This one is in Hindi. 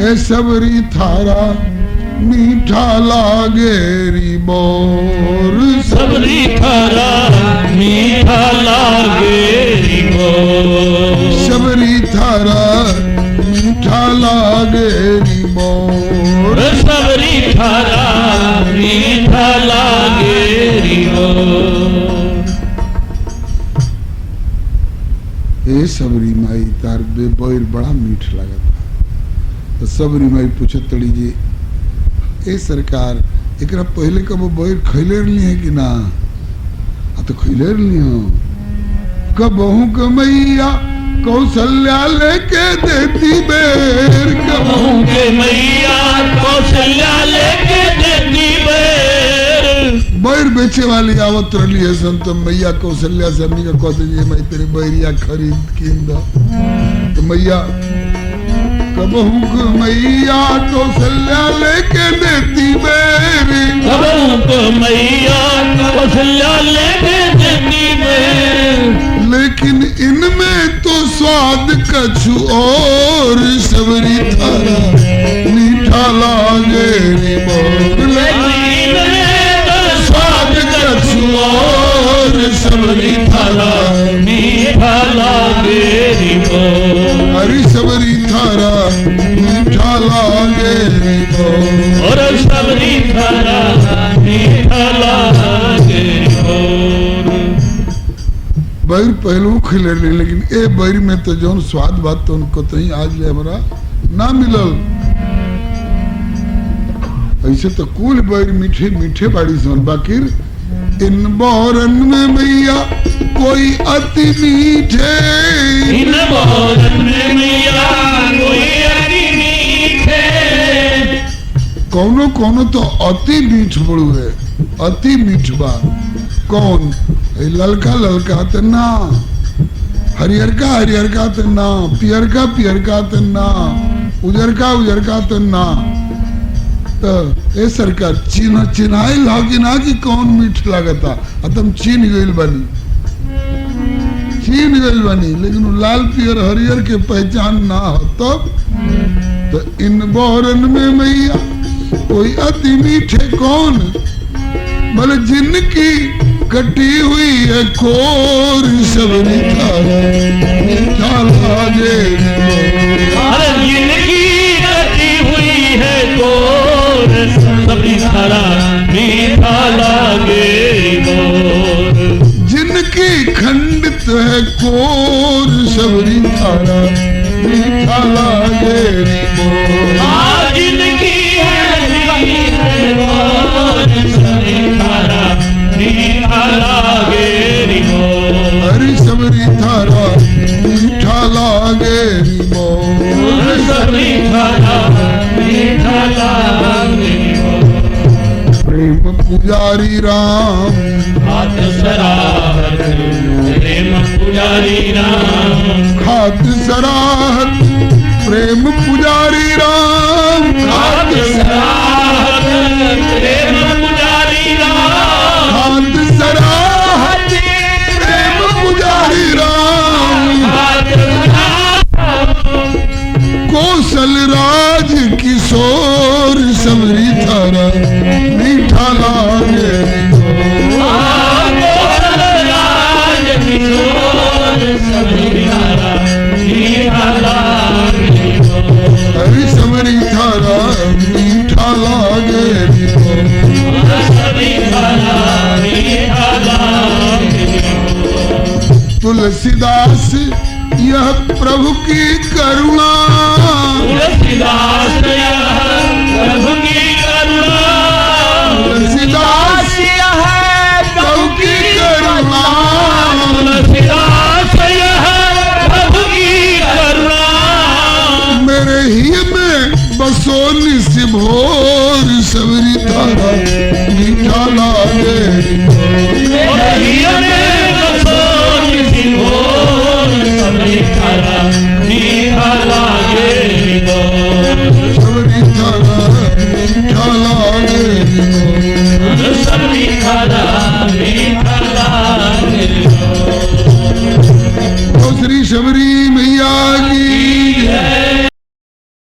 ए सबरी थारा मीठा लागे री मोर, सबरी थारा मीठा लागे री मोर, सबरी थारा मीठा लागे री मोर, सबरी थारा मीठा लागे री मोर। ए सबरी माई तार बे बोर बड़ा मीठ लगा। तो सबरी माई पूछत तड़ी जी, ए सरकार एकरा पहले कब बोर खैले रही है कि ना? तो खैले रही हो। कबहू कमैया कौशल्या लेके देती बेर, कबहू के मैया कौशल्या लेके देती बेर। बैर बेचे वाली आवत रही है सन, तो मैया कौशल्या से हमनी का कहते जी मैं तेरी बैरिया खरीद कीन दो। तो मैया कबहू को मैया कौशल्या लेके देती बेर, कबहू को मैया कौशल्या लेके देती बेर। लेकिन इनमें तो स्वाद कछु और, सबरी थारा मीठा लागे री मोर, स्वाद कछु और, सबरी थारा मीठा लागे री मोर। हरी सबरी थारा मीठा लागे री मोर, और सबरी थारा मीठा लागे री मोर। बैर पहलू खिले रही, लेकिन ए बैर में तो जौन स्वाद बात तो उनको तो ही आज ले हमारा ना मिलल। ऐसे तो कुल बैर मीठे मीठे बाड़ी सन, बाकी इन बोरन में मैया कोई अति मीठे, इन बोरन में मैया कोई अति मीठे। कौनो कौनो तो अति मीठ बड़ू है, अति मीठ बा। कौन? ललका ललका ते ना, हरियरका हरियरका ते ना, पियरका पियरका ते ना, उजरका उजरका ते ना। तो ए सरकार चिन्ह चिन्हाई लागी ना कि कौन मीठ लगता, तुम चीन गइल बनी, चीन गइल बनी, लेकिन लाल पियर हरियर के पहचान ना हो तब। तो इन बोरन में मैया कोई अति मीठे कौन? बोले जिनकी कटी हुई है कोर, सबरी थारा मीठा लागे री मोर, जिनकी कटी हुई है कोर, सबरी थारा मीठा लागे री मोर। जिनकी खंडित है कोर, सबरी थारा मीठा लागे री मोर, जिनकी है कोर, सबरी थारा मीठा लागे री मोर। हरी सबरी थारा मीठा लागे री मोर, सबरी थारा मीठा लागे री मोर। प्रेम पुजारी राम हाथ सराहत, प्रेम पुजारी राम खात सराहत, प्रेम पुजारी राम हाथ सराहत, प्रेम पुजारी राम खात सराहत, प्रेम पुजारी राम हाथ सराहत। कौशल राज किशोर, सबरी थारा मीठा लागे री मोर, राज किशोर, सबरी थारा मीठा लागे री मोर। हरी सबरी थारा मीठा लागे री मोर, सबरी थारा मीठा लागे री मोर। तुलसीदास यह प्रभु की करुणा, तुलसीदास प्रभु की करुणा, तुलसीदास है प्रभु की करुणा, तुलसीदास प्रभु की करुणा। मेरे ही में बसो निस भोर, सबरी थारा मीठा लागे री मोर, सबरी थारा मीठा लागे री मोर,